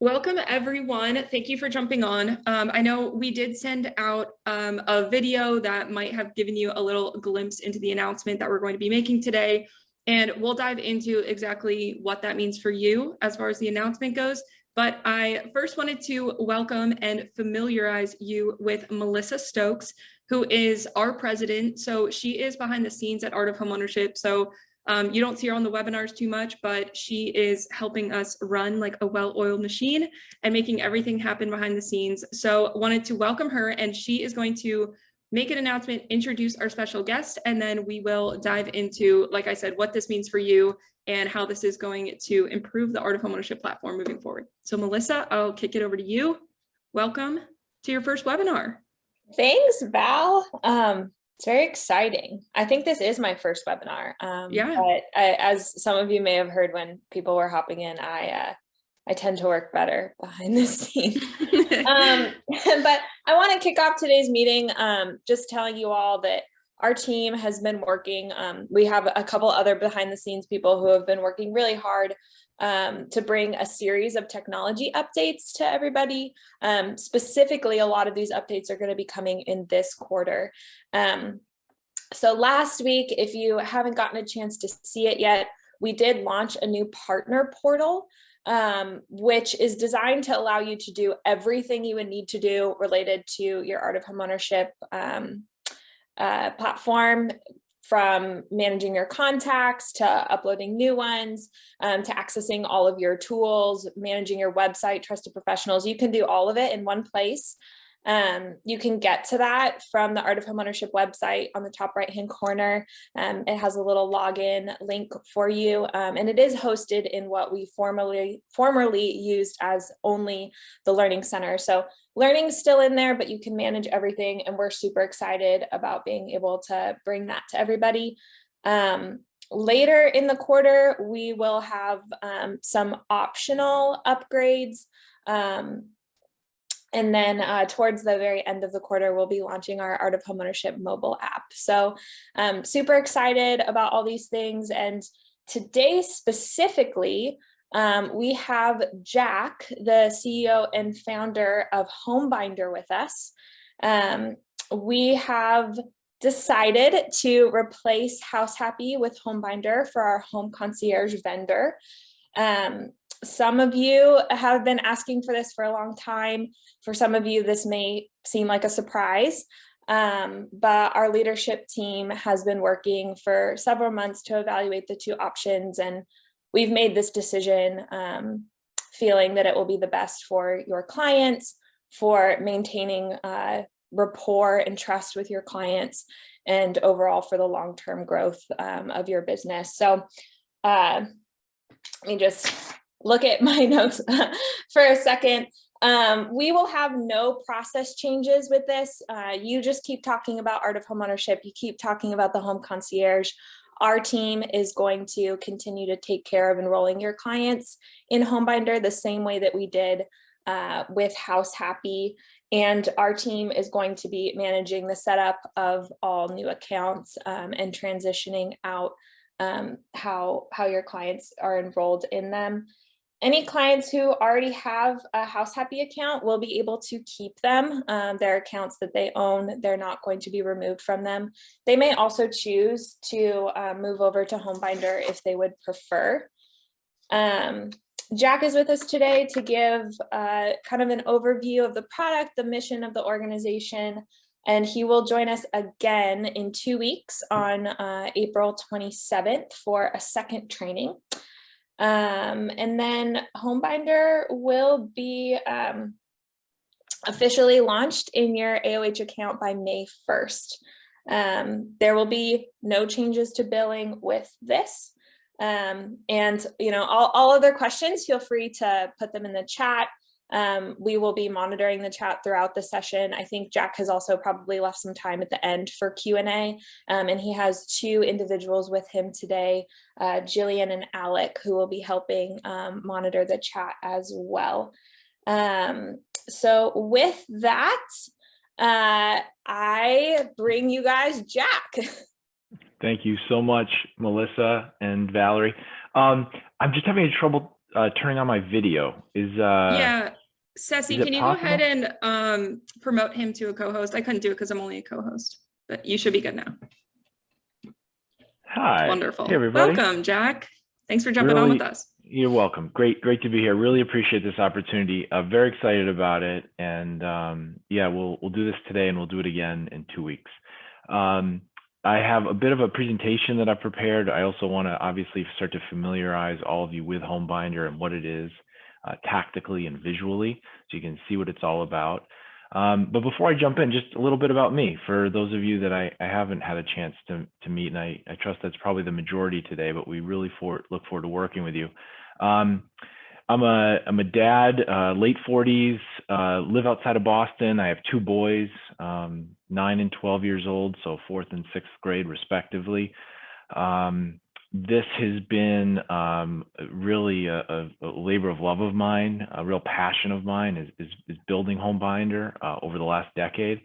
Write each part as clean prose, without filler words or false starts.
Welcome, everyone. Thank you for jumping on. I know we did send out a video that might have given you a little glimpse into the announcement that we're going to be making today, and we'll dive into exactly what that means for you as far as the announcement goes. But I first wanted to welcome and familiarize you with Melissa Stokes, who is our president. So she is behind the scenes at Art of Homeownership. So you don't see her on the webinars too much, but she is helping us run like a well-oiled machine and making everything happen behind the scenes. So wanted to welcome her, and she is going to make an announcement, introduce our special guest, and then we will dive into, like I said, what this means for you and how this is going to improve the Art of Homeownership platform moving forward. So Melissa, I'll kick it over to you. Welcome to your first webinar. Thanks, Val. It's very exciting. I think this is my first webinar. But as some of you may have heard when people were hopping in, I tend to work better behind the scenes. But I want to kick off today's meeting just telling you all that our team has been working. We have a couple other behind the scenes people who have been working really hard to bring a series of technology updates to everybody. Specifically, a lot of these updates are going to be coming in this quarter. So last week, if you haven't gotten a chance to see it yet, we did launch a new partner portal, which is designed to allow you to do everything you would need to do related to your Art of Homeownership platform, from managing your contacts to uploading new ones, to accessing all of your tools, managing your website, trusted professionals. You can do all of it in one place. You can get to that from the Art of Homeownership website on the top right-hand corner. It has a little login link for you, and it is hosted in what we formerly used as only the Learning Center. So learning's still in there, but you can manage everything, and we're super excited about being able to bring that to everybody. Later in the quarter, we will have some optional upgrades. And then towards the very end of the quarter, we'll be launching our Art of Homeownership mobile app. So super excited about all these things. And today specifically, we have Jack, the CEO and founder of Homebinder, with us. We have decided to replace House Happy with Homebinder for our Home Concierge vendor. Some of you have been asking for this for a long time. For some of you, this may seem like a surprise, but our leadership team has been working for several months to evaluate the two options, and we've made this decision feeling that it will be the best for your clients, for maintaining rapport and trust with your clients, and overall for the long-term growth of your business. So let me just look at my notes for a second. We will have no process changes with this. You just keep talking about Art of Homeownership. You keep talking about the Home Concierge. Our team is going to continue to take care of enrolling your clients in Homebinder the same way that we did with House Happy. And our team is going to be managing the setup of all new accounts and transitioning out how your clients are enrolled in them. Any clients who already have a House Happy account will be able to keep them. Their accounts that they own, they're not going to be removed from them. They may also choose to move over to Homebinder if they would prefer. Jack is with us today to give kind of an overview of the product, the mission of the organization, and he will join us again in 2 weeks on April 27th for a second training. And then Homebinder will be officially launched in your AOH account by May 1st. There will be no changes to billing with this. And all other questions, feel free to put them in the chat. We will be monitoring the chat throughout the session. I think Jack has also probably left some time at the end for Q&A, and he has two individuals with him today, Jillian and Alec, who will be helping monitor the chat as well. So with that, I bring you guys Jack. Thank you so much, Melissa and Valerie. I'm just having turning on my video. Yeah, Ceci, is it can you go ahead possible? and promote him to a co-host? I couldn't do it because I'm only a co-host, but you should be good now. Hi. Wonderful. Hey, everybody. Welcome, Jack. Thanks for jumping on with us. You're welcome. Great to be here. Really appreciate this opportunity. Very excited about it. And yeah, we'll do this today and we'll do it again in 2 weeks. I have a bit of a presentation that I've prepared. I also want to obviously start to familiarize all of you with Homebinder and what it is tactically and visually, so you can see what it's all about. But before I jump in, just a little bit about me for those of you that I haven't had a chance to meet, and I trust that's probably the majority today, but we really look forward to working with you. I'm a dad, late 40s, live outside of Boston. I have 2 boys, 9 and 12 years old, so 4th and 6th grade respectively. This has been really a labor of love of mine, a real passion of mine is building Homebinder over the last decade.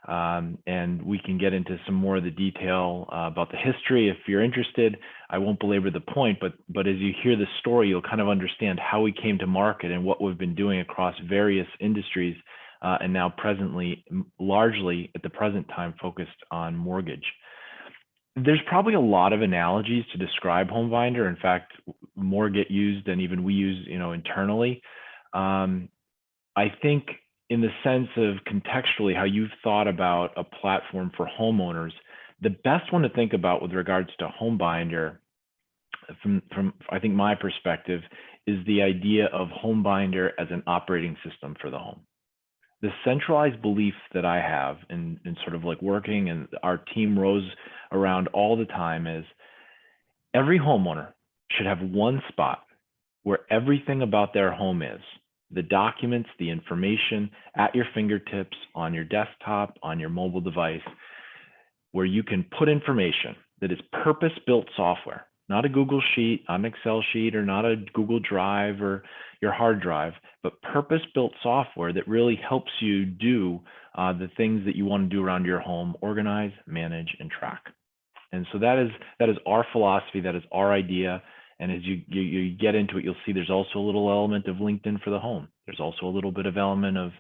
And we can get into some more of the detail about the history if you're interested. I won't belabor the point, but as you hear the story, you'll kind of understand how we came to market and what we've been doing across various industries, and now presently, largely at the present time, focused on mortgage. There's probably a lot of analogies to describe Homebinder. In fact, more get used than even we use, internally. I think in the sense of contextually how you've thought about a platform for homeowners, the best one to think about with regards to Homebinder, from I think my perspective, is the idea of Homebinder as an operating system for the home. The centralized belief that I have in sort of like working and our team rows around all the time is every homeowner should have one spot where everything about their home is. The documents, the information at your fingertips, on your desktop, on your mobile device, where you can put information that is purpose-built software, not a Google Sheet, not an Excel sheet, or not a Google Drive or your hard drive, but purpose-built software that really helps you do the things that you want to do around your home: organize, manage, and track. And so that is our philosophy, that is our idea. And as you get into it, you'll see there's also a little element of LinkedIn for the home. There's also a little bit of element of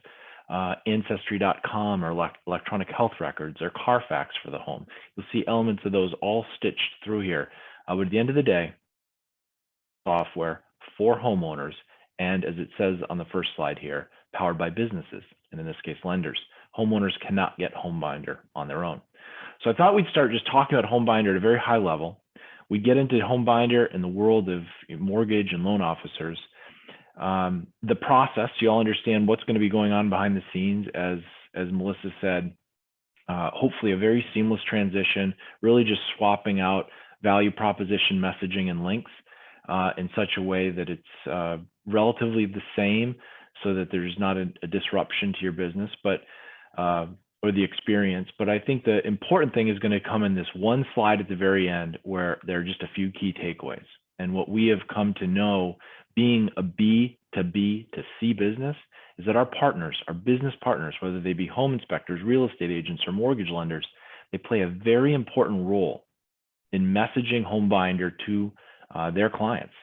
Ancestry.com or electronic health records or Carfax for the home. You'll see elements of those all stitched through here. But at the end of the day, software for homeowners, and as it says on the first slide here, powered by businesses, and in this case, lenders. Homeowners cannot get Homebinder on their own. So I thought we'd start just talking about Homebinder at a very high level. We get into Homebinder in the world of mortgage and loan officers. The process, you all understand what's going to be going on behind the scenes, as Melissa said, hopefully a very seamless transition, really just swapping out value proposition messaging and links in such a way that it's relatively the same, so that there's not a disruption to your business, but or the experience. But I think the important thing is going to come in this one slide at the very end, where there are just a few key takeaways. And what we have come to know, being a B to B to C business, is that our partners, our business partners, whether they be home inspectors, real estate agents, or mortgage lenders, they play a very important role in messaging Homebinder to their clients.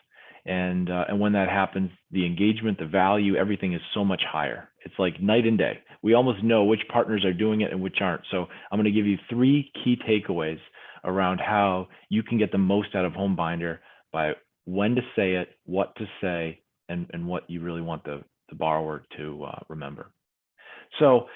And when that happens, the engagement, the value, everything is so much higher. It's like night and day. We almost know which partners are doing it and which aren't. So I'm going to give you 3 key takeaways around how you can get the most out of Homebinder by when to say it, what to say, and what you really want the borrower to remember. So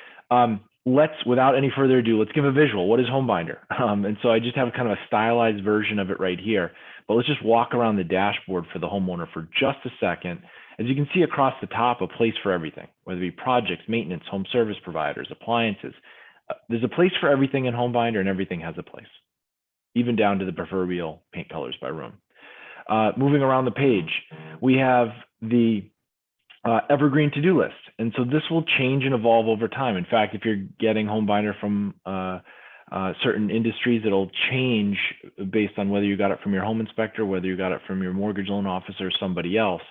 without any further ado, let's give a visual. What is Homebinder? And so I just have kind of a stylized version of it right here. But let's just walk around the dashboard for the homeowner for just a second. As you can see across the top, a place for everything, whether it be projects, maintenance, home service providers, appliances. There's a place for everything in Homebinder, and everything has a place, even down to the proverbial paint colors by room. Moving around the page, we have the evergreen to-do list. And so this will change and evolve over time. In fact, if you're getting Homebinder from certain industries, it'll change based on whether you got it from your home inspector, whether you got it from your mortgage loan officer or somebody else,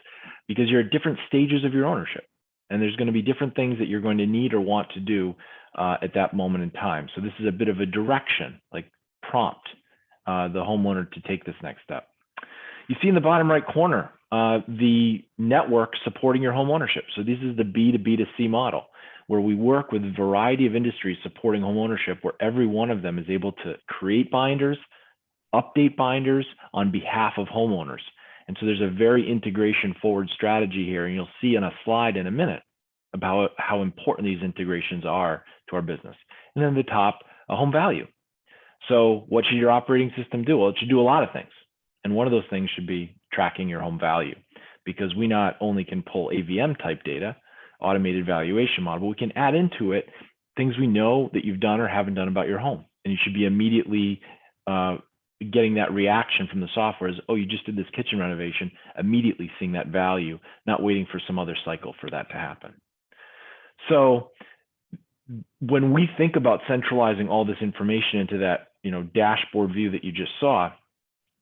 because you're at different stages of your ownership. And there's going to be different things that you're going to need or want to do at that moment in time. So this is a bit of a direction, like prompt the homeowner to take this next step. You see in the bottom right corner, the network supporting your home ownership. So this is the B2B2C model, where we work with a variety of industries supporting home ownership, where every one of them is able to create binders, update binders on behalf of homeowners. And so there's a very integration forward strategy here, and you'll see on a slide in a minute about how important these integrations are to our business. And then at the top, a home value. So what should your operating system do? Well, it should do a lot of things. And one of those things should be tracking your home value, because we not only can pull AVM type data, automated valuation model, but we can add into it things we know that you've done or haven't done about your home. And you should be immediately getting that reaction from the software is, oh, you just did this kitchen renovation, immediately seeing that value, not waiting for some other cycle for that to happen. So when we think about centralizing all this information into that, dashboard view that you just saw,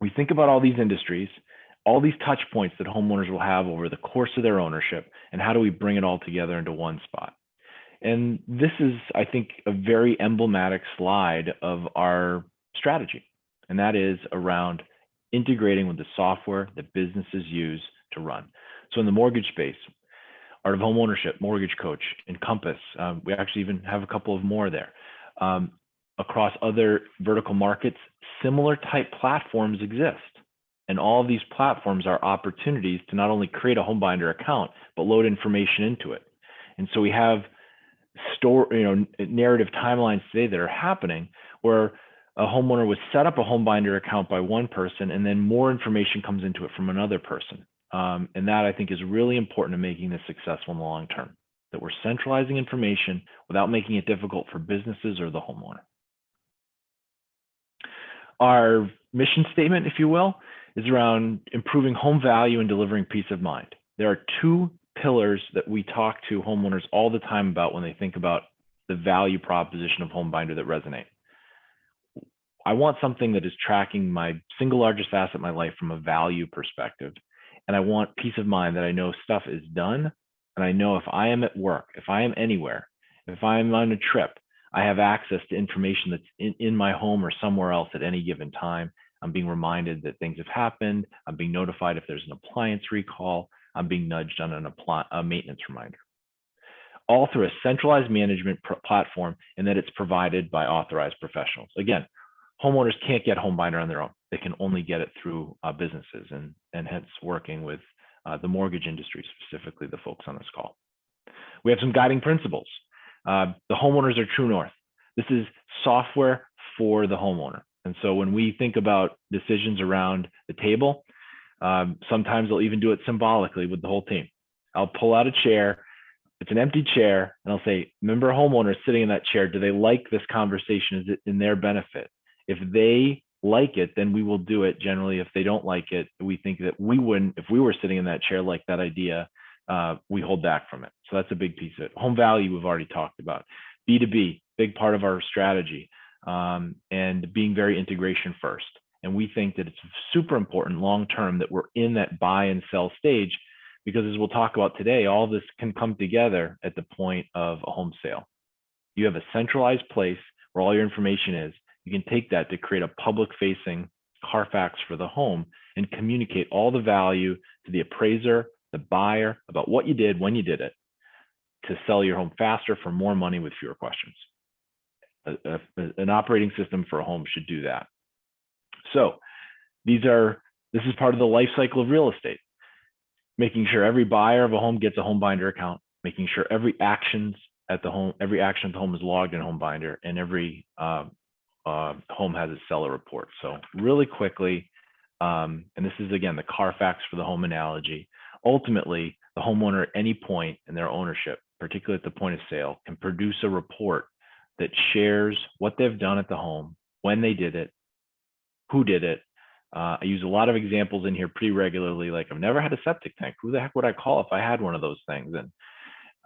we think about all these industries, all these touch points that homeowners will have over the course of their ownership, and how do we bring it all together into one spot? And this is, I think, a very emblematic slide of our strategy, and that is around integrating with the software that businesses use to run. So in the mortgage space, Art of Home Ownership, Mortgage Coach, Encompass, we actually even have a couple of more there. Across other vertical markets, similar type platforms exist. And all of these platforms are opportunities to not only create a Homebinder account, but load information into it. And so we have narrative timelines today that are happening where a homeowner would set up a Homebinder account by one person, and then more information comes into it from another person. And that, I think, is really important to making this successful in the long term, that we're centralizing information without making it difficult for businesses or the homeowner. Our mission statement, if you will, is around improving home value and delivering peace of mind. There are two pillars that we talk to homeowners all the time about when they think about the value proposition of Homebinder that resonate. I want something that is tracking my single largest asset in my life from a value perspective. And I want peace of mind that I know stuff is done. And I know if I am at work, if I am anywhere, if I am on a trip, I have access to information that's in my home or somewhere else at any given time. I'm being reminded that things have happened. I'm being notified if there's an appliance recall. I'm being nudged on a maintenance reminder. All through a centralized management platform, and that it's provided by authorized professionals. Again, homeowners can't get Homebinder on their own. They can only get it through businesses, and hence working with the mortgage industry, specifically the folks on this call. We have some guiding principles. The homeowners are true north. This is software for the homeowner. And so when we think about decisions around the table, sometimes I'll even do it symbolically with the whole team. I'll pull out a chair. It's an empty chair, and I'll say, remember, a homeowner sitting in that chair, do they like this conversation? Is it in their benefit? If they like it, then we will do it. Generally, if they don't like it, we think that we wouldn't, if we were sitting in that chair, like that idea, we hold back from it. So that's a big piece of it. Home value, we've already talked about. B2B, big part of our strategy, and being very integration first. And we think that it's super important long-term that we're in that buy and sell stage, because as we'll talk about today, all this can come together at the point of a home sale. You have a centralized place where all your information is. You can take that to create a public-facing Carfax for the home and communicate all the value to the appraiser, the buyer, about what you did, when you did it, to sell your home faster for more money with fewer questions. An operating system for a home should do that. So this is part of the life cycle of real estate, making sure every buyer of a home gets a Homebinder account, making sure every action at the home is logged in Homebinder, and every home has a seller report. So really quickly, and this is again the Carfax for the home analogy. Ultimately, the homeowner at any point in their ownership, particularly at the point of sale, can produce a report that shares what they've done at the home, when they did it, who did it. I use a lot of examples in here pretty regularly, like I've never had a septic tank. Who the heck would I call if I had one of those things? And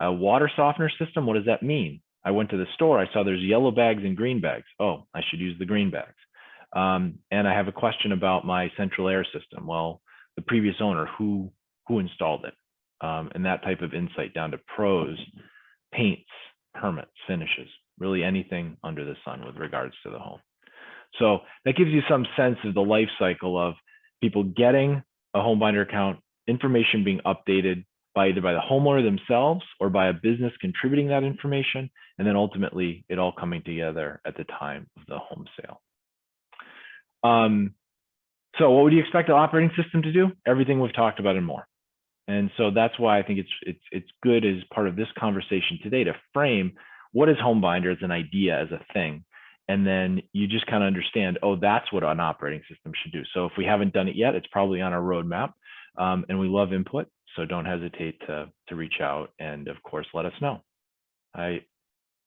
a water softener system, what does that mean? I went to the store, I saw there's yellow bags and green bags. Oh, I should use the green bags. And I have a question about my central air system. Well, the previous owner, who installed it? And that type of insight down to pros, paints, permits, finishes, really anything under the sun with regards to the home. So that gives you some sense of the life cycle of people getting a Homebinder account, information being updated by either by the homeowner themselves or by a business contributing that information, and then ultimately it all coming together at the time of the home sale. So what would you expect the operating system to do? Everything we've talked about and more. And so that's why I think it's good as part of this conversation today to frame what is Homebinder as an idea, as a thing. And then you just kind of understand, oh, that's what an operating system should do. So if we haven't done it yet, it's probably on our roadmap. And we love input, so don't hesitate to reach out and, of course, let us know. And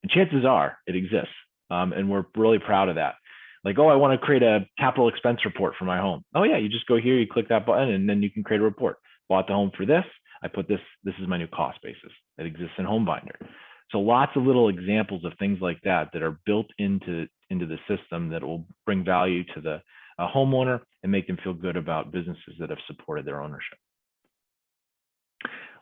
chances are it exists, and we're really proud of that. Like, oh, I want to create a capital expense report for my home. Oh yeah, you just go here, you click that button, and then you can create a report. Bought the home for this. I put this. This is my new cost basis. It exists in Homebinder. So lots of little examples of things like that that are built into the system that will bring value to the homeowner and make them feel good about businesses that have supported their ownership.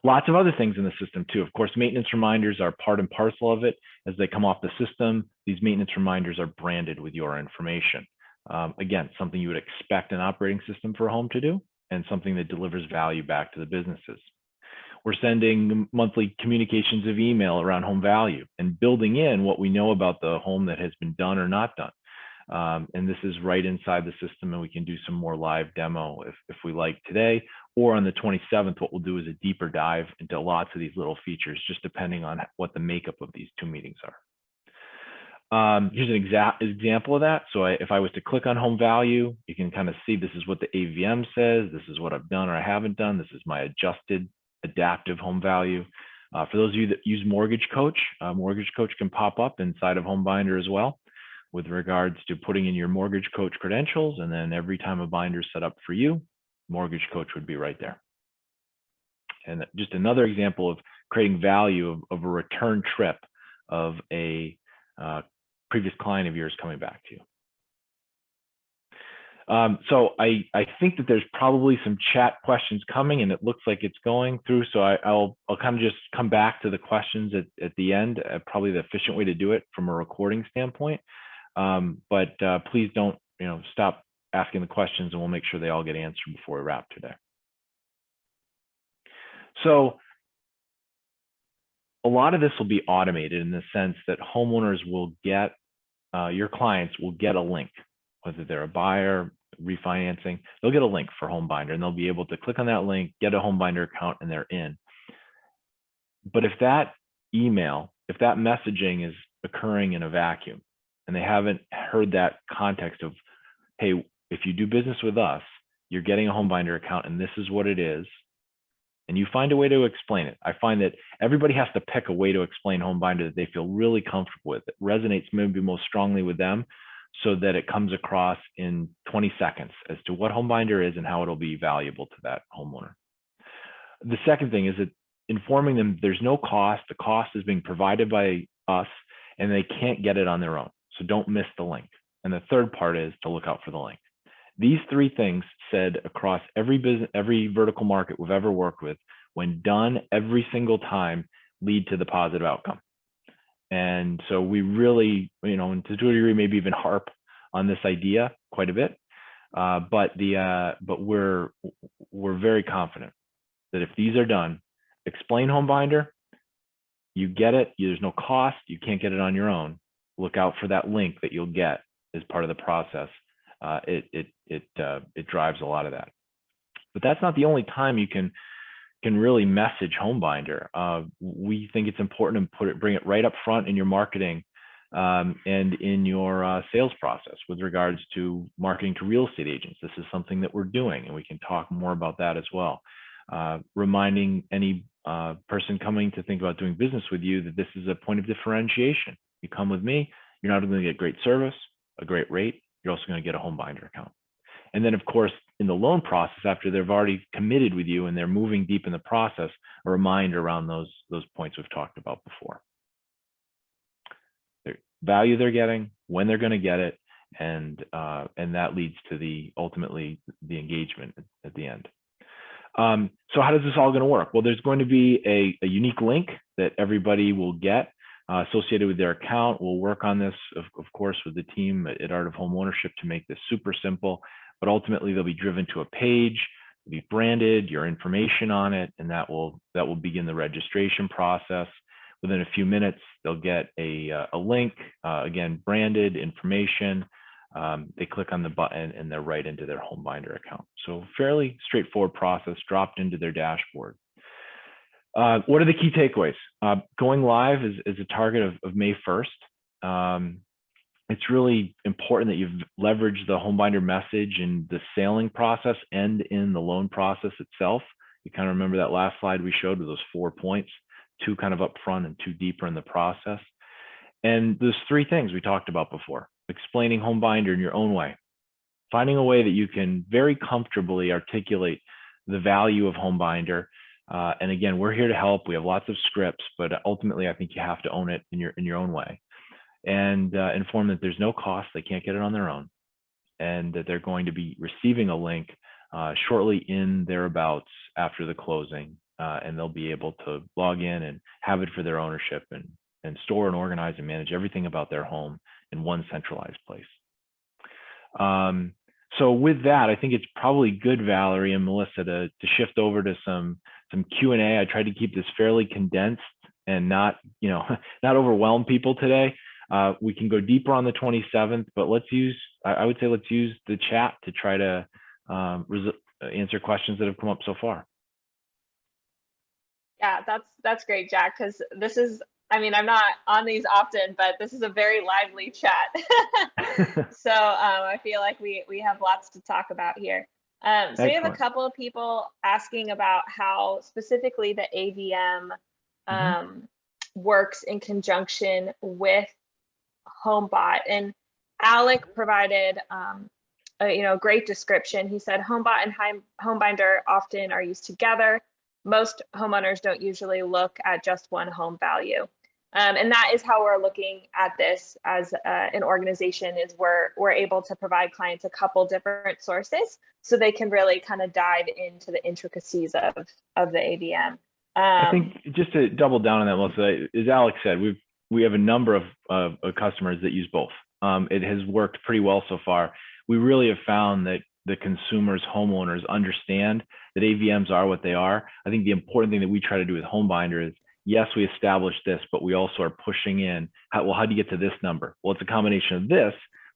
Lots of other things in the system too. Of course, maintenance reminders are part and parcel of it. As they come off the system, these maintenance reminders are branded with your information. Again, something you would expect an operating system for a home to do, and something that delivers value back to the businesses. We're sending monthly communications of email around home value and building in what we know about the home that has been done or not done. And this is right inside the system, and we can do some more live demo if we like today, or on the 27th, what we'll do is a deeper dive into lots of these little features, just depending on what the makeup of these two meetings are. Here's an example of that. So if I was to click on home value, you can kind of see this is what the AVM says. This is what I've done or I haven't done. This is my adjusted adaptive home value. For those of you that use Mortgage Coach can pop up inside of Homebinder as well, with regards to putting in your Mortgage Coach credentials, and then every time a binder is set up for you, Mortgage Coach would be right there. And just another example of creating value of a return trip of a previous client of yours coming back to you. So I think that there's probably some chat questions coming, and it looks like it's going through. So I'll kind of just come back to the questions at the end, probably the efficient way to do it from a recording standpoint. But please don't stop asking the questions, and we'll make sure they all get answered before we wrap today. So a lot of this will be automated in the sense that homeowners will get, your clients will get a link, whether they're a buyer, refinancing, they'll get a link for Homebinder, and they'll be able to click on that link, get a Homebinder account, and they're in. But if that email, if that messaging is occurring in a vacuum, and they haven't heard that context of, hey, if you do business with us, you're getting a Homebinder account, and this is what it is, and you find a way to explain it. I find that everybody has to pick a way to explain Homebinder that they feel really comfortable with, that resonates maybe most strongly with them, so that it comes across in 20 seconds as to what Homebinder is and how it'll be valuable to that homeowner. The second thing is that informing them there's no cost, the cost is being provided by us, and they can't get it on their own. So don't miss the link. And the third part is to look out for the link. These three things said across every business, every vertical market we've ever worked with, when done every single time, lead to the positive outcome. And so we really, and to a degree, maybe even harp on this idea quite a bit. But we're very confident that if these are done, explain Homebinder, you get it. There's no cost. You can't get it on your own. Look out for that link that you'll get as part of the process. It drives a lot of that. But that's not the only time you can really message Homebinder. We think it's important to bring it right up front in your marketing and in your sales process with regards to marketing to real estate agents. This is something that we're doing, and we can talk more about that as well. Reminding any person coming to think about doing business with you that this is a point of differentiation. You come with me, you're not only going to get great service, a great rate, you're also going to get a Homebinder account. And then, of course, in the loan process, after they've already committed with you and they're moving deep in the process, a reminder around those points we've talked about before. The value they're getting, when they're going to get it, and that leads to ultimately the engagement at the end. So how does this all going to work? Well, there's going to be a unique link that everybody will get associated with their account. We'll work on this, of course, with the team at Art of Home Ownership to make this super simple. But ultimately, they'll be driven to a page be branded, your information on it, and that will begin the registration process. Within a few minutes, they'll get a link, again, branded information. They click on the button and they're right into their Homebinder account. So fairly straightforward process dropped into their dashboard. What are the key takeaways? Going live is a target of May 1st. It's really important that you've leveraged the Homebinder message in the sailing process and in the loan process itself. You kind of remember that last slide we showed with those 4 points, 2 kind of up front and 2 deeper in the process. And there's 3 things we talked about before: explaining Homebinder in your own way, finding a way that you can very comfortably articulate the value of Homebinder. And again, we're here to help. We have lots of scripts, but ultimately I think you have to own it in your own way. And inform that there's no cost, they can't get it on their own, and that they're going to be receiving a link shortly in their abouts after the closing, and they'll be able to log in and have it for their ownership and store and organize and manage everything about their home in one centralized place. So with that, I think it's probably good, Valerie and Melissa, to shift over to some Q&A. I tried to keep this fairly condensed and not overwhelm people today. We can go deeper on the 27th, but I would say let's use the chat to try to answer questions that have come up so far. Yeah, that's great, Jack, because this is, I mean, I'm not on these often, but this is a very lively chat. So I feel like we have lots to talk about here. So we have a couple of people asking about how specifically the AVM works in conjunction with HomeBot, and Alec provided a great description. He said HomeBot and Homebinder often are used together. Most homeowners don't usually look at just one home value, and that is how we're looking at this as an organization. Is we're able to provide clients a couple different sources so they can really kind of dive into the intricacies of the AVM. I think just to double down on that, Melissa, as Alex said, we have a number of customers that use both. It has worked pretty well so far. We really have found that the consumers, homeowners understand that AVMs are what they are. I think the important thing that we try to do with Homebinder is, yes, we established this, but we also are pushing in, how do you get to this number? Well, it's a combination of this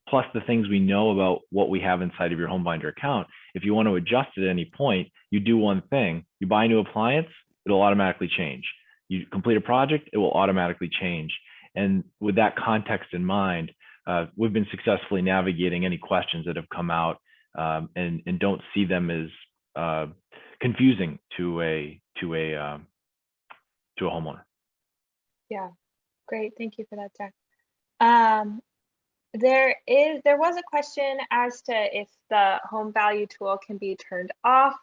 plus the things we know about what we have inside of your Homebinder account. If you want to adjust at any point, you do one thing. You buy a new appliance, it'll automatically change. You complete a project, it will automatically change. And with that context in mind, we've been successfully navigating any questions that have come out, and don't see them as confusing to a homeowner. Yeah, great. Thank you for that, Jack. There was a question as to if the home value tool can be turned off.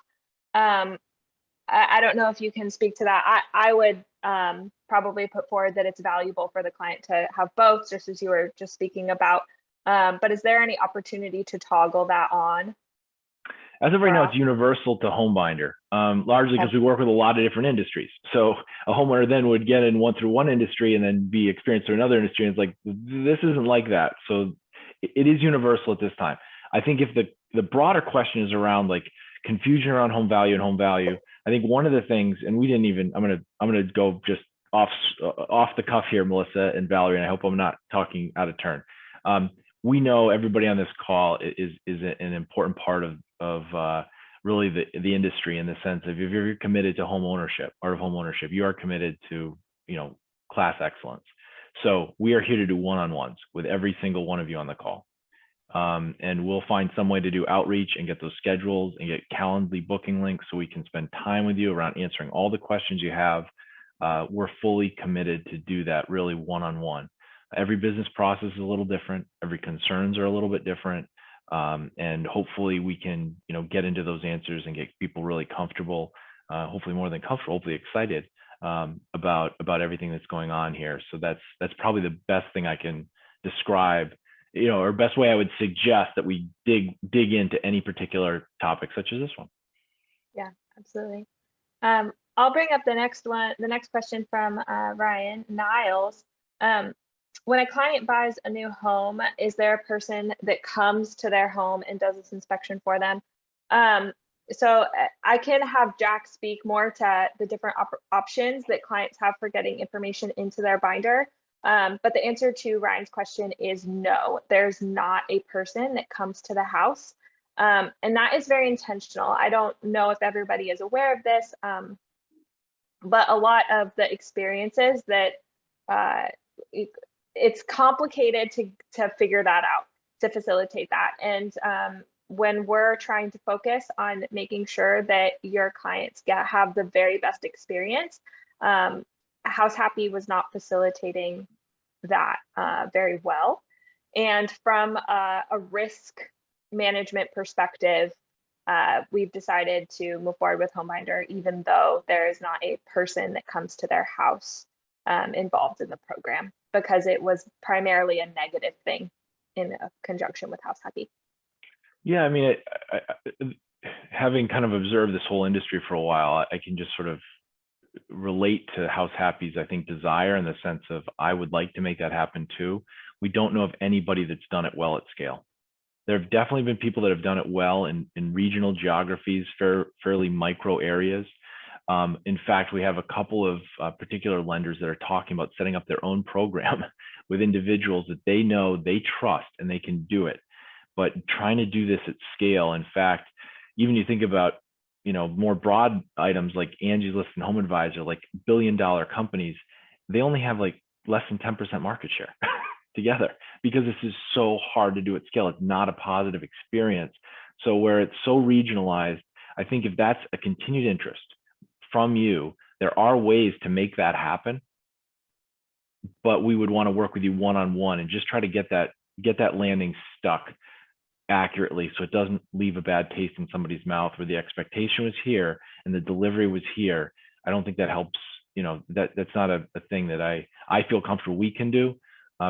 I don't know if you can speak to that. I would probably put forward that it's valuable for the client to have both, just as you were just speaking about. But is there any opportunity to toggle that on? As of right now, it's universal to Homebinder, largely because we work with a lot of different industries. So a homeowner then would get in through one industry and then be experienced through another industry. And it's like, this isn't like that. So it is universal at this time. I think if the broader question is around like confusion around home value and home value, I think one of the things, and we didn't even, I'm gonna go just off the cuff here, Melissa and Valerie, and I hope I'm not talking out of turn. We know everybody on this call is an important part of really the industry, in the sense of if you're committed to home ownership, you are committed to class excellence. So we are here to do one-on-ones with every single one of you on the call. And we'll find some way to do outreach and get those schedules and get Calendly booking links so we can spend time with you around answering all the questions you have. We're fully committed to do that really one-on-one. Every business process is a little different. Every concerns are a little bit different. And hopefully we can, get into those answers and get people really comfortable, hopefully more than comfortable, hopefully excited about everything that's going on here. So that's probably the best thing I can describe, or best way I would suggest that we dig into any particular topic such as this one. Yeah, absolutely. I'll bring up the next question from Ryan Niles. When a client buys a new home, is there a person that comes to their home and does this inspection for them? So I can have Jack speak more to the different options that clients have for getting information into their binder. But the answer to Ryan's question is no, there's not a person that comes to the house. And that is very intentional. I don't know if everybody is aware of this, but a lot of the experiences that it's complicated to figure that out, to facilitate that. And when we're trying to focus on making sure that your clients have the very best experience, House Happy was not facilitating that very well. And from a risk management perspective, we've decided to move forward with Homebinder, even though there is not a person that comes to their house involved in the program, because it was primarily a negative thing in conjunction with House Happy. Yeah, I mean, having kind of observed this whole industry for a while, I can just sort of relate to House Happy's, I think, desire in the sense of I would like to make that happen too. We don't know of anybody that's done it well at scale. There have definitely been people that have done it well in regional geographies, fairly micro areas. In fact, we have a couple of particular lenders that are talking about setting up their own program with individuals that they know, they trust, and they can do it. But trying to do this at scale, in fact, even you think about, you know, more broad items like Angie's List and Home Advisor, like billion-dollar companies, they only have like less than 10% market share together, because this is so hard to do at scale. It's not a positive experience. So where it's so regionalized, I think if that's a continued interest from you, there are ways to make that happen, but we would want to work with you one-on-one and just try to get that landing stuck accurately, so it doesn't leave a bad taste in somebody's mouth where the expectation was here and the delivery was here. I don't think that helps. You know, that's not a thing that I feel comfortable we can do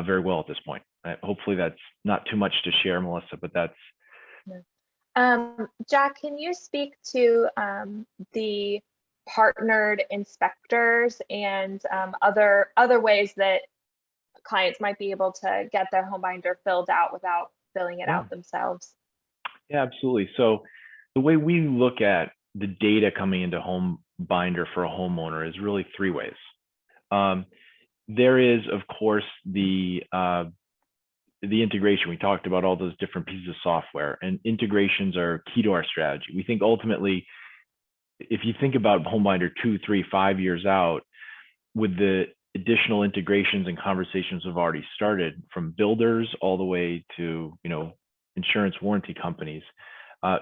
very well at this point. Hopefully that's not too much to share, Melissa, but that's. Jack, can you speak to the partnered inspectors and other ways that clients might be able to get their home binder filled out without filling it out themselves? Yeah, absolutely. So the way we look at the data coming into Home Binder for a homeowner is really three ways. There is, of course, the integration. We talked about all those different pieces of software, and integrations are key to our strategy. We think ultimately, if you think about Home Binder 2, 3, 5 years out, with the additional integrations and conversations have already started, from builders all the way to, you know, insurance warranty companies,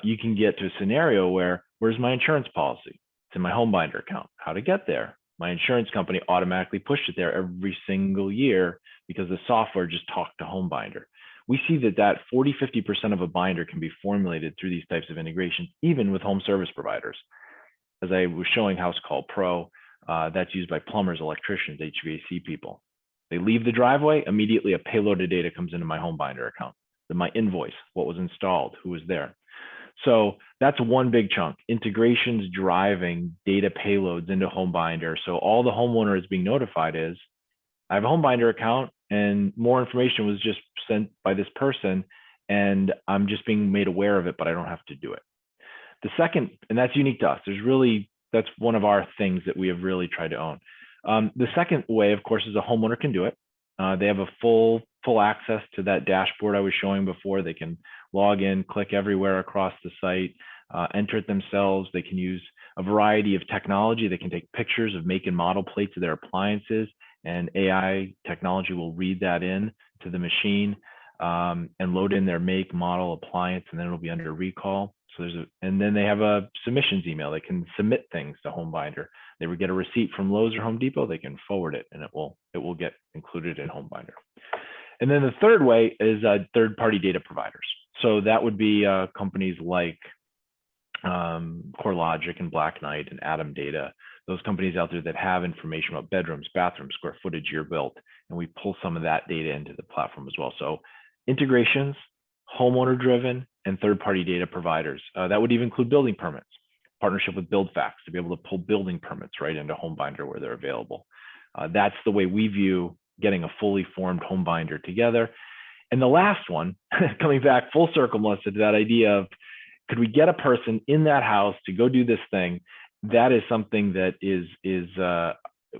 you can get to a scenario where, where's my insurance policy? It's in my Home Binder account. How to get there? My insurance company automatically pushed it there every single year because the software just talked to Home Binder. We see that 40–50% of a binder can be formulated through these types of integrations, even with home service providers. As I was showing House Call Pro, that's used by plumbers, electricians, HVAC people. They leave the driveway, immediately a payload of data comes into my Home Binder account. Then my invoice, what was installed, who was there. So that's one big chunk. Integrations driving data payloads into Home Binder. So all the homeowner is being notified is, I have a Home Binder account and more information was just sent by this person and I'm just being made aware of it, but I don't have to do it. The second, and that's unique to us, that's one of our things that we have really tried to own. The second way, of course, is a homeowner can do it. They have a full access to that dashboard I was showing before. They can log in, click everywhere across the site, enter it themselves. They can use a variety of technology. They can take pictures of make and model plates of their appliances, and AI technology will read that in to the machine and load in their make, model, appliance, and then it'll be under recall. So and then they have a submissions email. They can submit things to Home Binder. They would get a receipt from Lowe's or Home Depot. They can forward it, and it will get included in Home Binder. And then the third way is third-party data providers. So that would be companies like CoreLogic and Black Knight and Atom Data. Those companies out there that have information about bedrooms, bathrooms, square footage, year built, and we pull some of that data into the platform as well. So integrations, homeowner-driven, and third-party data providers. That would even include building permits, partnership with BuildFacts to be able to pull building permits right into Home Binder where they're available. That's the way we view getting a fully formed Home Binder together. And the last one, coming back full circle, Melissa, to that idea of could we get a person in that house to go do this thing? That is something that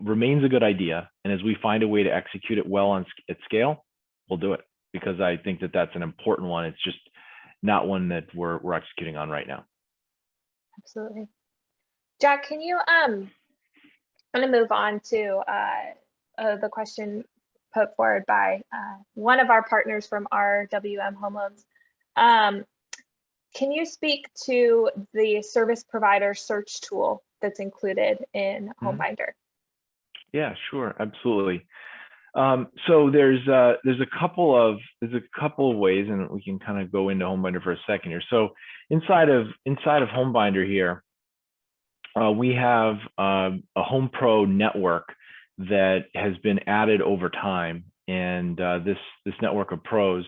remains a good idea. And as we find a way to execute it well at scale, we'll do it, because I think that that's an important one. It's just not one that we're executing on right now. Absolutely. Jack, can you, I'm going to move on to the question put forward by one of our partners from RWM Home Loans. Can you speak to the service provider search tool that's included in Homebinder? Yeah, sure, absolutely. So there's a couple of ways, and we can kind of go into Homebinder for a second here. So inside of Homebinder here, we have a Home Pro network that has been added over time, and this network of pros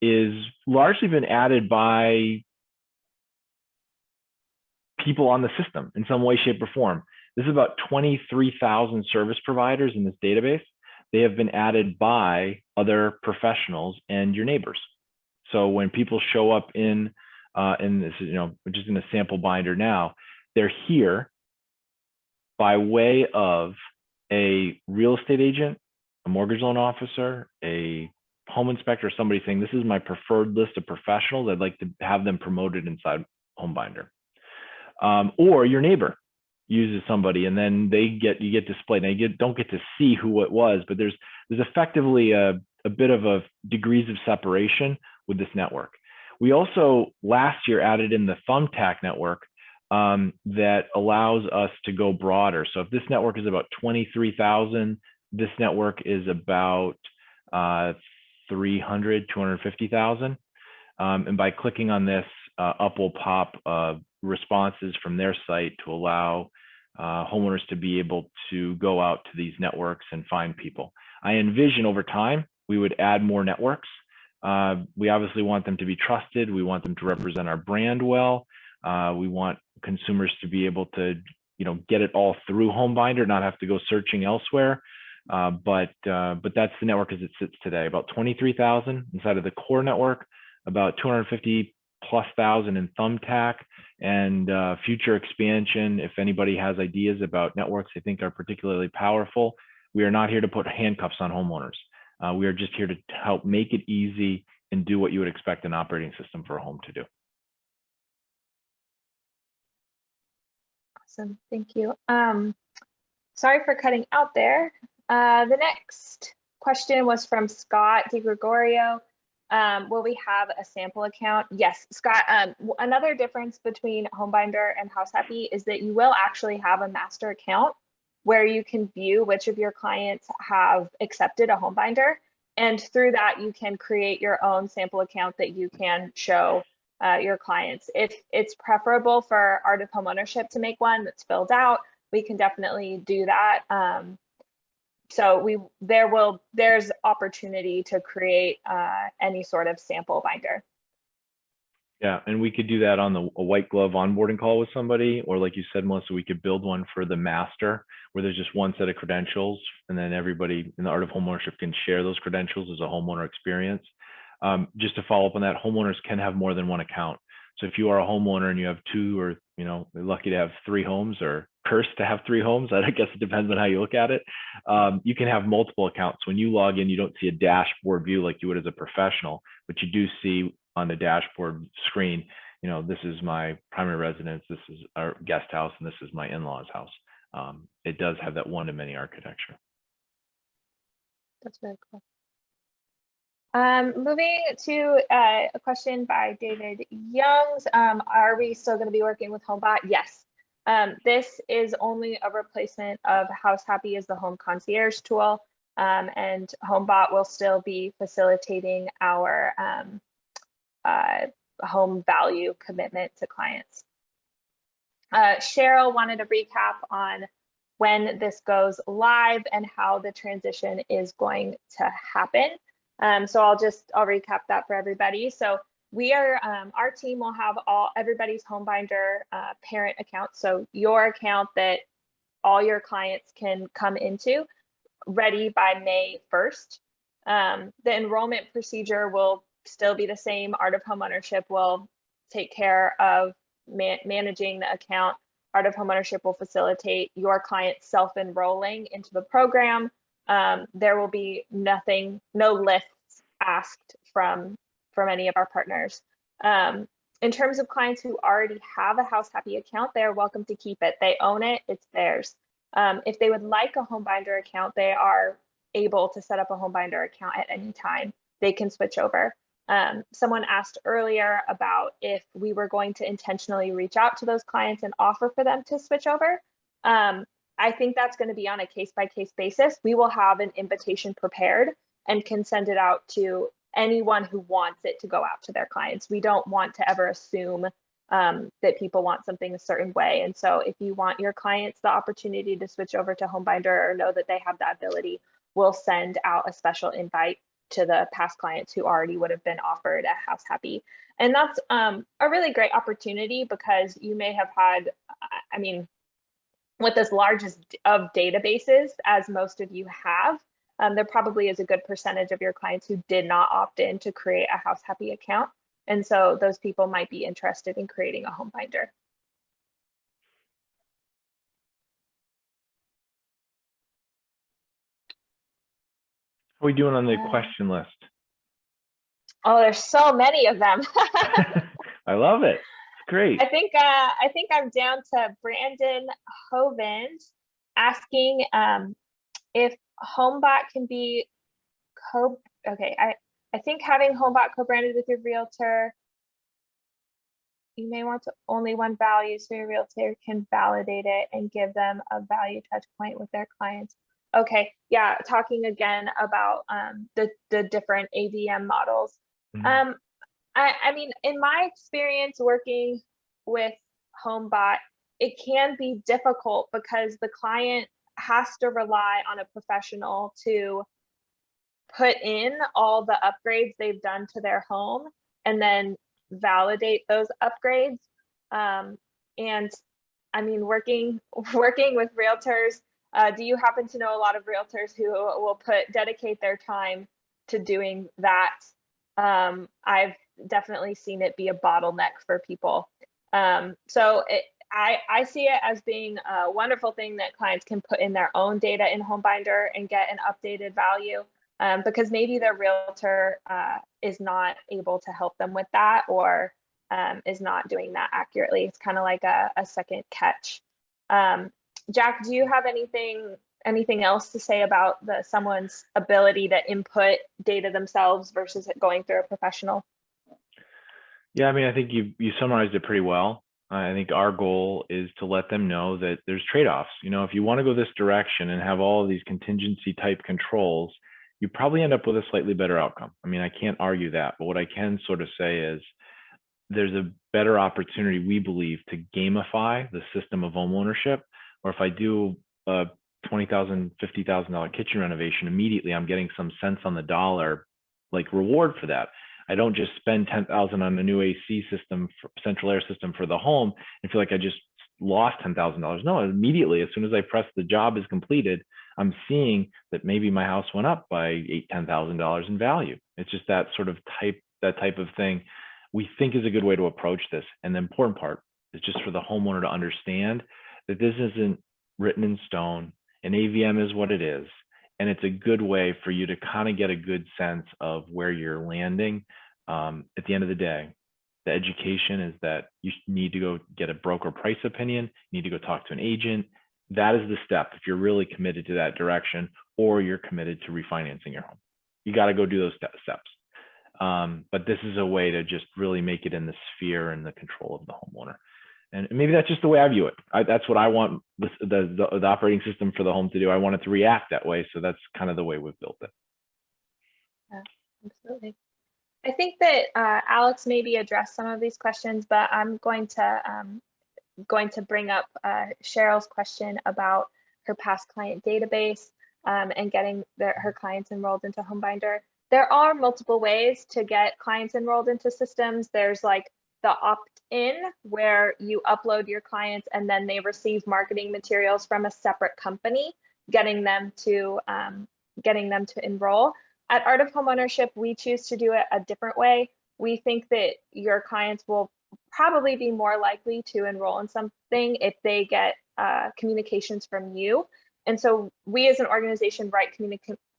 is largely been added by people on the system in some way, shape, or form. This is about 23,000 service providers in this database. They have been added by other professionals and your neighbors. So when people show up in this, we're just in a sample binder now, they're here by way of a real estate agent, a mortgage loan officer, a home inspector, somebody saying, this is my preferred list of professionals. I'd like to have them promoted inside Homebinder. Or your neighbor uses somebody, and then you get displayed. Now you don't get to see who it was, but there's effectively a bit of a degrees of separation with this network. We also last year added in the thumbtack network that allows us to go broader. So if this network is about 23,000, this network is about 250,000. And by clicking on this, up will pop responses from their site to allow homeowners to be able to go out to these networks and find people. I envision over time, we would add more networks. We obviously want them to be trusted. We want them to represent our brand well. We want consumers to be able to, get it all through Homebinder, not have to go searching elsewhere. But that's the network as it sits today. About 23,000 inside of the core network, about 250 plus thousand in Thumbtack, and future expansion. If anybody has ideas about networks they think are particularly powerful, we are not here to put handcuffs on homeowners. We are just here to help make it easy and do what you would expect an operating system for a home to do. Awesome, thank you. Sorry for cutting out there. The next question was from Scott DiGregorio. Will we have a sample account? Yes, Scott. Another difference between Homebinder and House Happy is that you will actually have a master account where you can view which of your clients have accepted a Homebinder. And through that, you can create your own sample account that you can show your clients. If it's preferable for Art of Homeownership to make one that's filled out, we can definitely do that. So there's opportunity to create any sort of sample binder. Yeah, and we could do that on a white glove onboarding call with somebody, or like you said, Melissa, we could build one for the master where there's just one set of credentials, and then everybody in the Art of Homeownership can share those credentials as a homeowner experience. Just to follow up on that, homeowners can have more than one account. So if you are a homeowner and you have two, or you're lucky to have 3 homes, or cursed to have 3 homes, I guess it depends on how you look at it. You can have multiple accounts. When you log in, you don't see a dashboard view like you would as a professional, but you do see on the dashboard screen, this is my primary residence, this is our guest house, and this is my in-laws house. It does have that one-to-many architecture. That's very cool. Moving to a question by David Youngs. Are we still going to be working with HomeBot? Yes. This is only a replacement of House Happy as the Home Concierge tool, and HomeBot will still be facilitating our home value commitment to clients. Cheryl wanted a recap on when this goes live and how the transition is going to happen. So I'll recap that for everybody. So we are, our team will have everybody's Homebinder parent account. So your account that all your clients can come into, ready by May 1st. The enrollment procedure will still be the same. Art of Homeownership will take care of managing the account. Art of Homeownership will facilitate your client self-enrolling into the program. There will be no lists asked from any of our partners. In terms of clients who already have a House Happy account, they are welcome to keep it. They own it, it's theirs. If they would like a Homebinder account, they are able to set up a Homebinder account at any time. They can switch over. Someone asked earlier about if we were going to intentionally reach out to those clients and offer for them to switch over. I think that's going to be on a case-by-case basis. We will have an invitation prepared and can send it out to anyone who wants it to go out to their clients. We don't want to ever assume that people want something a certain way. And so if you want your clients the opportunity to switch over to Homebinder or know that they have that ability, we'll send out a special invite to the past clients who already would have been offered a House Happy. And that's a really great opportunity because you may have had, I mean, with as large of databases as most of you have, there probably is a good percentage of your clients who did not opt in to create a House Happy account. And so those people might be interested in creating a Homebinder. How are we doing on the question list? Oh, there's so many of them. I love it. It's great. I think I'm down to Brandon Hovind asking if HomeBot can be okay. I think having HomeBot co-branded with your realtor, you may want to only one value so your realtor can validate it and give them a value touch point with their clients. Okay, yeah, talking again about the different AVM models. Mm-hmm. I mean, in my experience working with HomeBot, it can be difficult because the client has to rely on a professional to put in all the upgrades they've done to their home and then validate those upgrades. And I mean, working with realtors, do you happen to know a lot of realtors who will dedicate their time to doing that? I've definitely seen it be a bottleneck for people. So I see it as being a wonderful thing that clients can put in their own data in Homebinder and get an updated value, because maybe their realtor is not able to help them with that or is not doing that accurately. It's kind of like a second catch. Jack, do you have anything else to say about someone's ability to input data themselves versus it going through a professional? Yeah, I mean, I think you summarized it pretty well. I think our goal is to let them know that there's trade-offs. You know, if you want to go this direction and have all of these contingency type controls, you probably end up with a slightly better outcome. I mean, I can't argue that, but what I can sort of say is there's a better opportunity, we believe, to gamify the system of homeownership. Or if I do a $20,000, $50,000 kitchen renovation, immediately I'm getting some cents on the dollar, like reward for that. I don't just spend $10,000 on a new AC system, central air system for the home, and feel like I just lost $10,000. No, immediately, as soon as I press the job is completed, I'm seeing that maybe my house went up by $8,000, $10,000 in value. It's just that sort of type of thing we think is a good way to approach this. And the important part is just for the homeowner to understand that this isn't written in stone. An AVM is what it is. And it's a good way for you to kind of get a good sense of where you're landing. At the end of the day, the education is that you need to go get a broker price opinion, you need to go talk to an agent. That is the step if you're really committed to that direction, or you're committed to refinancing your home. You got to go do those steps. But this is a way to just really make it in the sphere and the control of the homeowner. And maybe that's just the way I view it. That's what I want the operating system for the home to do. I want it to react that way. So that's kind of the way we've built it. Yeah, absolutely. I think that Alex maybe addressed some of these questions, but I'm going to bring up Cheryl's question about her past client database and getting her clients enrolled into Homebinder. There are multiple ways to get clients enrolled into systems. There's like the opt-in where you upload your clients and then they receive marketing materials from a separate company, getting them to enroll. At Art of Homeownership, we choose to do it a different way. We think that your clients will probably be more likely to enroll in something if they get communications from you. And so we as an organization write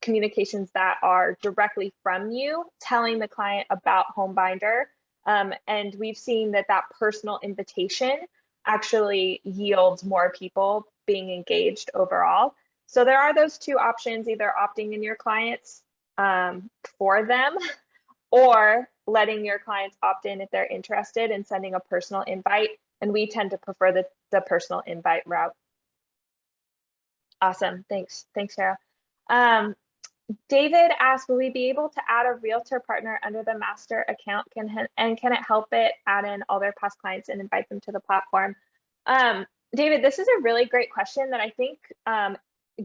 communications that are directly from you, telling the client about Homebinder. And we've seen that that personal invitation actually yields more people being engaged overall. So there are those two options, either opting in your clients for them, or letting your clients opt in if they're interested and sending a personal invite. And we tend to prefer the personal invite route. Awesome, thanks, Sarah. David asked, will we be able to add a realtor partner under the master account? And can it help it add in all their past clients and invite them to the platform? David, this is a really great question that I think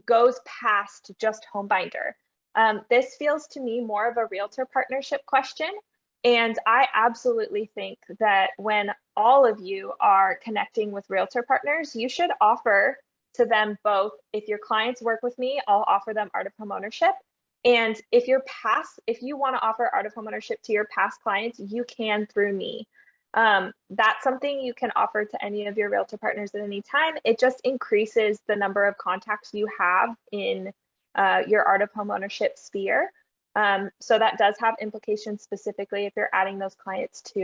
goes past just Homebinder. This feels to me more of a realtor partnership question. And I absolutely think that when all of you are connecting with realtor partners, you should offer to them both. If your clients work with me, I'll offer them Art of Homeownership. And if you want to offer Art of Homeownership to your past clients, you can through me. That's something you can offer to any of your realtor partners at any time. It just increases the number of contacts you have in your Art of Homeownership sphere. So that does have implications specifically if you're adding those clients to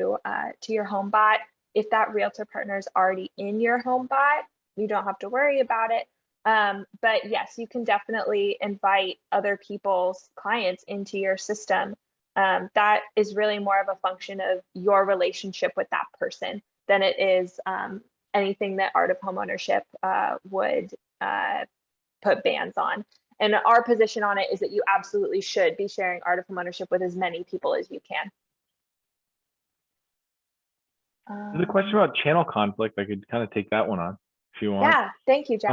your HomeBot. If that realtor partner is already in your HomeBot, you don't have to worry about it. But yes, you can definitely invite other people's clients into your system. That is really more of a function of your relationship with that person than it is anything that Art of Homeownership would put bans on. And our position on it is that you absolutely should be sharing Art of Homeownership with as many people as you can. The question about channel conflict, I could kind of take that one on if you want. Yeah, thank you, Jack.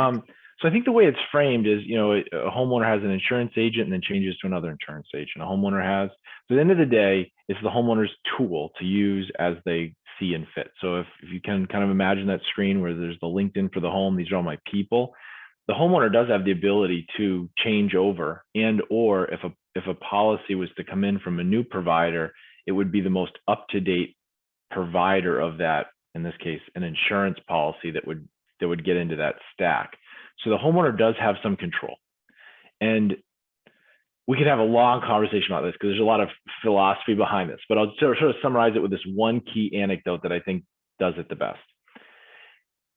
So I think the way it's framed is, a homeowner has an insurance agent and then changes to another insurance agent. A homeowner has, so at the end of the day, it's the homeowner's tool to use as they see and fit. So if you can kind of imagine that screen where there's the LinkedIn for the home, these are all my people. The homeowner does have the ability to change over, and or if a policy was to come in from a new provider, it would be the most up-to-date provider of that, in this case, an insurance policy that would get into that stack. So the homeowner does have some control. And we could have a long conversation about this because there's a lot of philosophy behind this, but I'll sort of summarize it with this one key anecdote that I think does it the best.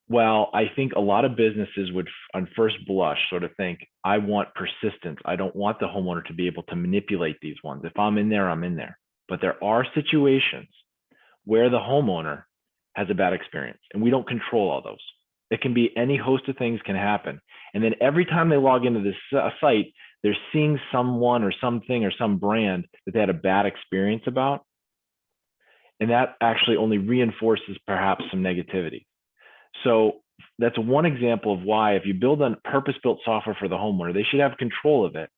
Well, I think a lot of businesses would, on first blush, sort of think, I want persistence. I don't want the homeowner to be able to manipulate these ones. If I'm in there, I'm in there. But there are situations where the homeowner has a bad experience, and we don't control all those. It can be any host of things can happen. And then every time they log into this site, they're seeing someone or something or some brand that they had a bad experience about. And that actually only reinforces perhaps some negativity. So that's one example of why if you build a purpose-built software for the homeowner, they should have control of it.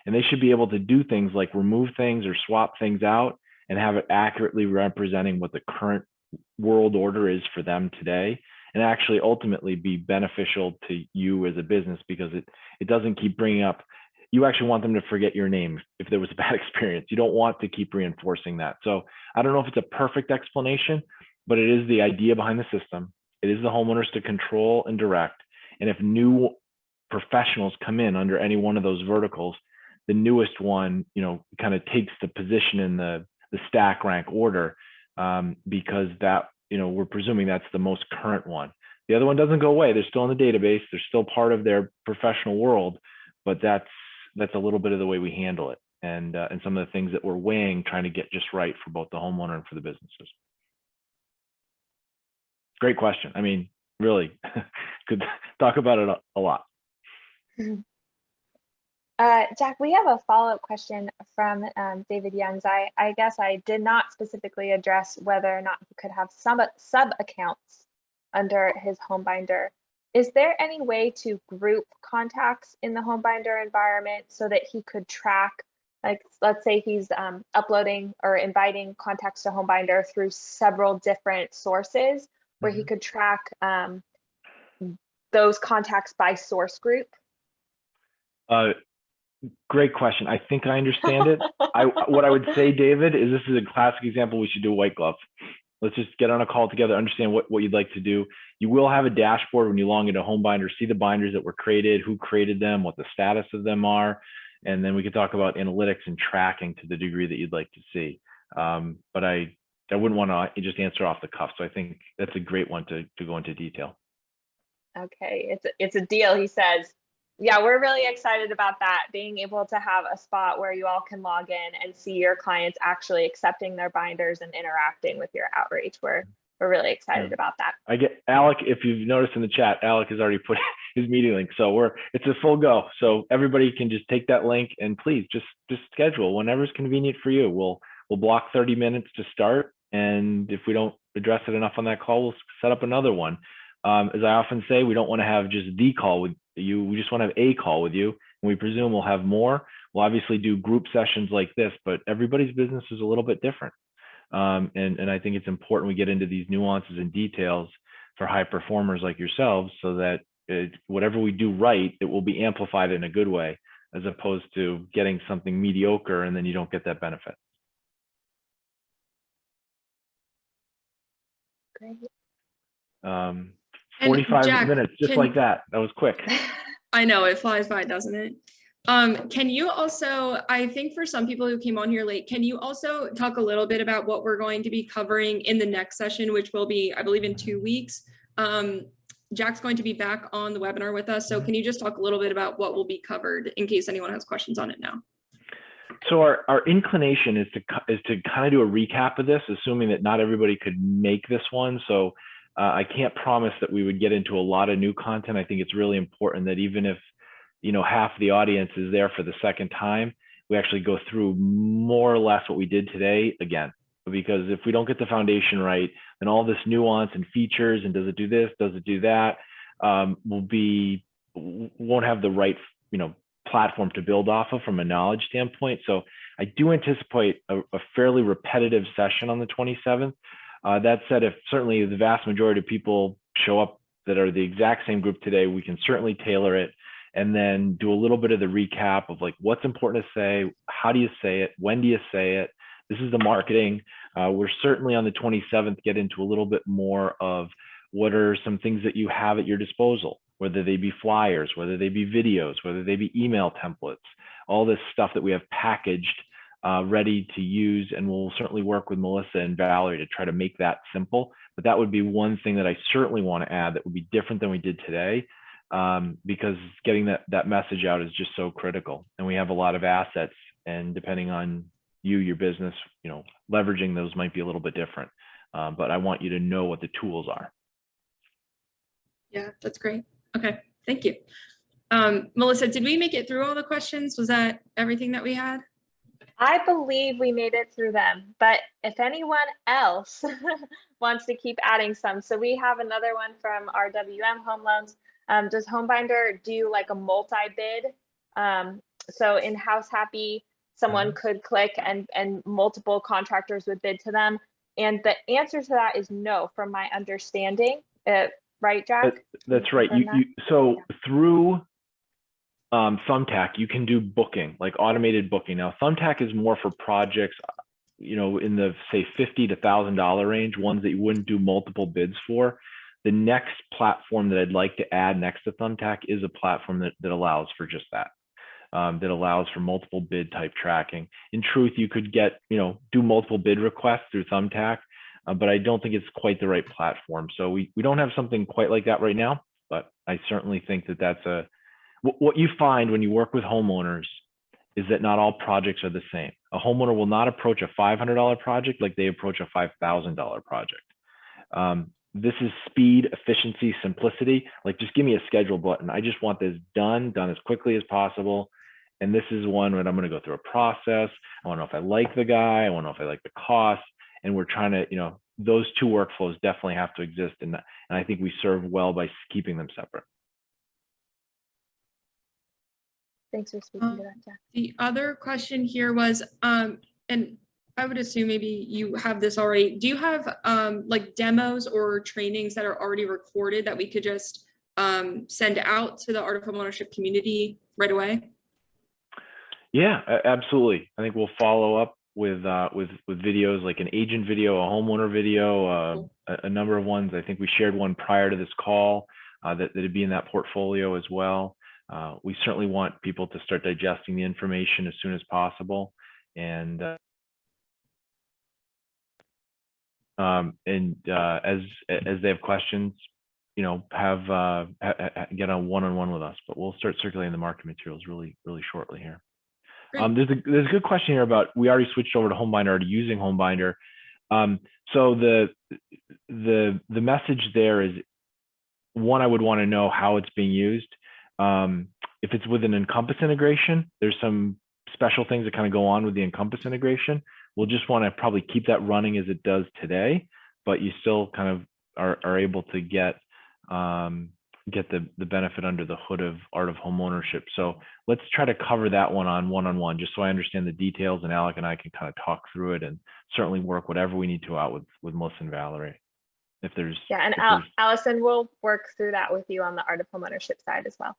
And they should be able to do things like remove things or swap things out and have it accurately representing what the current world order is for them today, and actually ultimately be beneficial to you as a business, because it doesn't keep bringing up, you actually want them to forget your name if there was a bad experience. You don't want to keep reinforcing that. So I don't know if it's a perfect explanation, but it is the idea behind the system. It is the homeowners to control and direct. And if new professionals come in under any one of those verticals, the newest one, kind of takes the position in the stack rank order, because that, we're presuming that's the most current one. The other one doesn't go away. They're still in the database. They're still part of their professional world, but that's a little bit of the way we handle it. And some of the things that we're weighing, trying to get just right for both the homeowner and for the businesses. Great question. I mean, really could talk about it a lot. Jack, we have a follow-up question from David Youngs. I guess I did not specifically address whether or not he could have sub accounts under his Homebinder. Is there any way to group contacts in the Homebinder environment so that he could track, like, let's say he's uploading or inviting contacts to Homebinder through several different sources, where he could track those contacts by source group? Great question. I think I understand it. What I would say, David, is this is a classic example. We should do a white glove. Let's just get on a call together, understand what you'd like to do. You will have a dashboard when you log into Homebinder, see the binders that were created, who created them, what the status of them are. And then we could talk about analytics and tracking to the degree that you'd like to see. But I wouldn't want to just answer off the cuff. So I think that's a great one to go into detail. Okay, it's a deal, he says. Yeah, we're really excited about that, being able to have a spot where you all can log in and see your clients actually accepting their binders and interacting with your outreach. We're really excited about that. I get Alec, if you've noticed in the chat, Alec has already put his meeting link. So it's a full go. So everybody can just take that link and please just schedule whenever it's convenient for you. We'll block 30 minutes to start. And if we don't address it enough on that call, we'll set up another one. As I often say, we don't want to have just the call with you. We just want to have a call with you. And we presume we'll have more. We'll obviously do group sessions like this, but everybody's business is a little bit different. And I think it's important we get into these nuances and details for high performers like yourselves, so that whatever we do right, it will be amplified in a good way, as opposed to getting something mediocre and then you don't get that benefit. Great. 45 Jack, minutes, just like that. That was quick. I know, it flies by, doesn't it? Can you also, I think for some people who came on here late, can you also talk a little bit about what we're going to be covering in the next session, which will be, I believe, in 2 weeks? Jack's going to be back on the webinar with us. So can you just talk a little bit about what will be covered in case anyone has questions on it now? So our inclination is to kind of do a recap of this, assuming that not everybody could make this one. So I can't promise that we would get into a lot of new content. I think it's really important that even if, half the audience is there for the second time, we actually go through more or less what we did today again. Because if we don't get the foundation right, then all this nuance and features and does it do this, does it do that, won't have the right, platform to build off of from a knowledge standpoint. So I do anticipate a fairly repetitive session on the 27th. That said, if certainly the vast majority of people show up that are the exact same group today, we can certainly tailor it and then do a little bit of the recap of like what's important to say, how do you say it, when do you say it? This is the marketing. We're certainly on the 27th get into a little bit more of what are some things that you have at your disposal, whether they be flyers, whether they be videos, whether they be email templates, all this stuff that we have packaged ready to use. And we'll certainly work with Melissa and Valerie to try to make that simple. But that would be one thing that I certainly want to add that would be different than we did today, because getting that message out is just so critical. And we have a lot of assets, and depending on your business, leveraging those might be a little bit different. But I want you to know what the tools are. Yeah, that's great. Okay, thank you. Melissa, did we make it through all the questions? Was that everything that we had? I believe we made it through them, but if anyone else wants to keep adding some. So we have another one from RWM Home Loans. Does Homebinder do like a multi-bid? So in House Happy, someone could click and multiple contractors would bid to them. And the answer to that is no, from my understanding. Right, Jack? That's right. So through Thumbtack, you can do booking, like automated booking. Now, Thumbtack is more for projects, in the say $50 to $1,000 range, ones that you wouldn't do multiple bids for. The next platform that I'd like to add next to Thumbtack is a platform that allows for just that. That allows for multiple bid type tracking. In truth, you could get, do multiple bid requests through Thumbtack, but I don't think it's quite the right platform. So we don't have something quite like that right now, but I certainly think that that's what you find when you work with homeowners is that not all projects are the same. A homeowner will not approach a $500 project like they approach a $5,000 project. This is speed, efficiency, simplicity. Like, just give me a schedule button. I just want this done as quickly as possible. And this is one where I'm going to go through a process. I want to know if I like the guy. I want to know if I like the cost. And we're trying to, those two workflows definitely have to exist. And I think we serve well by keeping them separate. Thanks for speaking to that, Jack. The other question here was, and I would assume maybe you have this already. Do you have like demos or trainings that are already recorded that we could just send out to the Art of Homeownership community right away? Yeah, absolutely. I think we'll follow up with videos like an agent video, a homeowner video, a number of ones. I think we shared one prior to this call that'd be in that portfolio as well. We certainly want people to start digesting the information as soon as possible, and as they have questions, you know, get a one-on-one with us. But we'll start circulating the marketing materials really shortly here. There's a good question here about, we already switched over to Homebinder, already using Homebinder. So the message there is, one, I would want to know how it's being used. If it's with an Encompass integration, there's some special things that kind of go on with the Encompass integration. We'll just want to probably keep that running as it does today, but you still kind of are able to get the benefit under the hood of Art of Homeownership. So let's try to cover that one-on-one, just so I understand the details, and Alec and I can kind of talk through it, and certainly work whatever we need to out with Melissa and Valerie. If there's Allison will work through that with you on the Art of Homeownership side as well.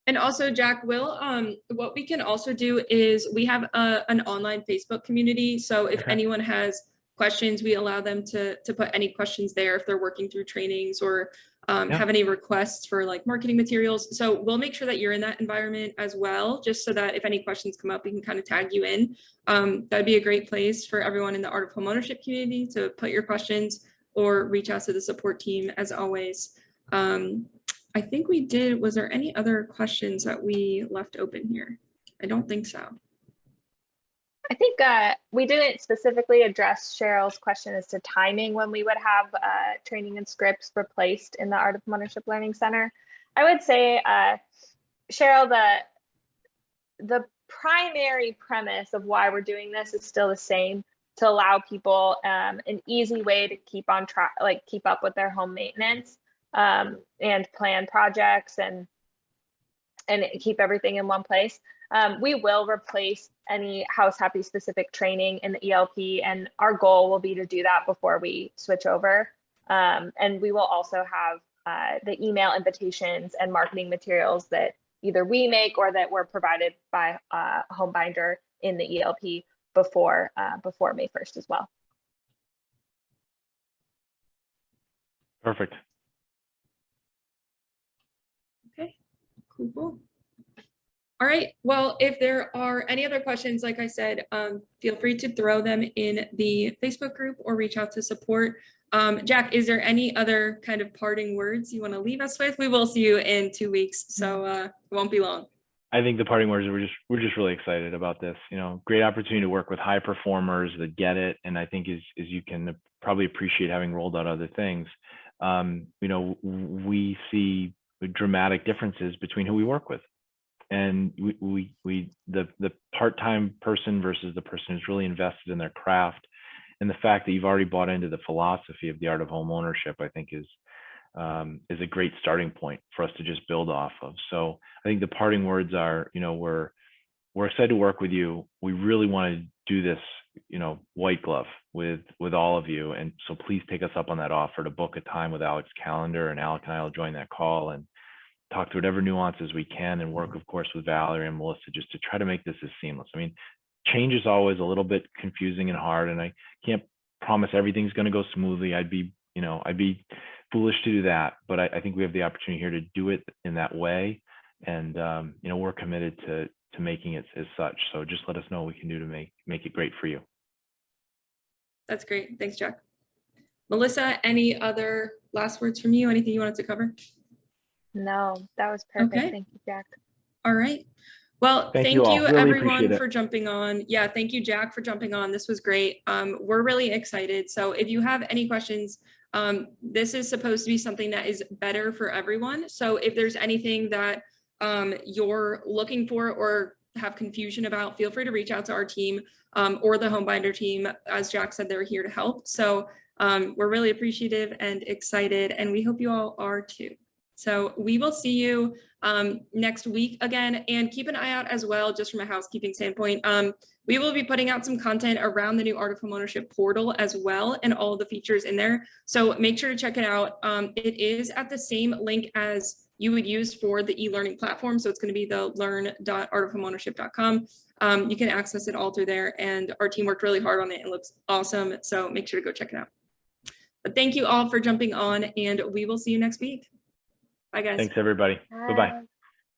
And also, Jack, what we can also do is we have an online Facebook community. So if anyone has questions, we allow them to put any questions there if they're working through trainings or have any requests for like marketing materials. So we'll make sure that you're in that environment as well, just so that if any questions come up, we can kind of tag you in. That'd be a great place for everyone in the Art of Homeownership community to put your questions or reach out to the support team as always. I think we did. Was there any other questions that we left open here? I don't think so. I think we didn't specifically address Cheryl's question as to timing when we would have training and scripts replaced in the Art of Homeownership Learning Center. I would say, Cheryl, the primary premise of why we're doing this is still the same: to allow people an easy way to keep on track, like keep up with their home maintenance and plan projects and keep everything in one place. We will replace any House Happy specific training in the ELP, and our goal will be to do that before we switch over. And we will also have the email invitations and marketing materials that either we make or that were provided by Homebinder in the ELP before May 1st as well. Perfect. Okay, cool. All right, well, if there are any other questions, like I said, feel free to throw them in the Facebook group or reach out to support. Jack, is there any other kind of parting words you want to leave us with? We will see you in 2 weeks, so it won't be long. I think the parting words are we're just really excited about this. You know, great opportunity to work with high performers that get it, and I think as you can probably appreciate, having rolled out other things, you know, we see dramatic differences between who we work with. And the part-time person versus the person who's really invested in their craft, and the fact that you've already bought into the philosophy of the Art of Homeownership, I think is a great starting point for us to just build off of. So I think the parting words are, you know, we're excited to work with you. We really want to do this, you know, white glove with all of you, and so please take us up on that offer to book a time with Alec's calendar, and Alec and I will join that call and talk to whatever nuances we can, and work, of course, with Valerie and Melissa just to try to make this as seamless. I mean, change is always a little bit confusing and hard, and I can't promise everything's going to go smoothly. I'd be foolish to do that, but I think we have the opportunity here to do it in that way, and you know, we're committed to making it as such. So just let us know what we can do to make it great for you. That's great. Thanks, Jack. Melissa, any other last words from you? Anything you wanted to cover? No, that was perfect. Okay. Thank you, Jack. All right. Well, thank you really everyone for jumping on. Yeah, thank you, Jack, for jumping on. This was great. We're really excited. So if you have any questions, this is supposed to be something that is better for everyone. So if there's anything that you're looking for or have confusion about, feel free to reach out to our team or the Homebinder team. As Jack said, they're here to help. So we're really appreciative and excited, and we hope you all are too. So we will see you next week again, and keep an eye out as well, just from a housekeeping standpoint. We will be putting out some content around the new Art of Homeownership portal as well, and all of the features in there. So make sure to check it out. It is at the same link as you would use for the e-learning platform. So it's going to be the learn.artofhomeownership.com. You can access it all through there, and our team worked really hard on it. It looks awesome. So make sure to go check it out. But thank you all for jumping on, and we will see you next week. Bye, guys. Thanks, everybody. Bye-bye.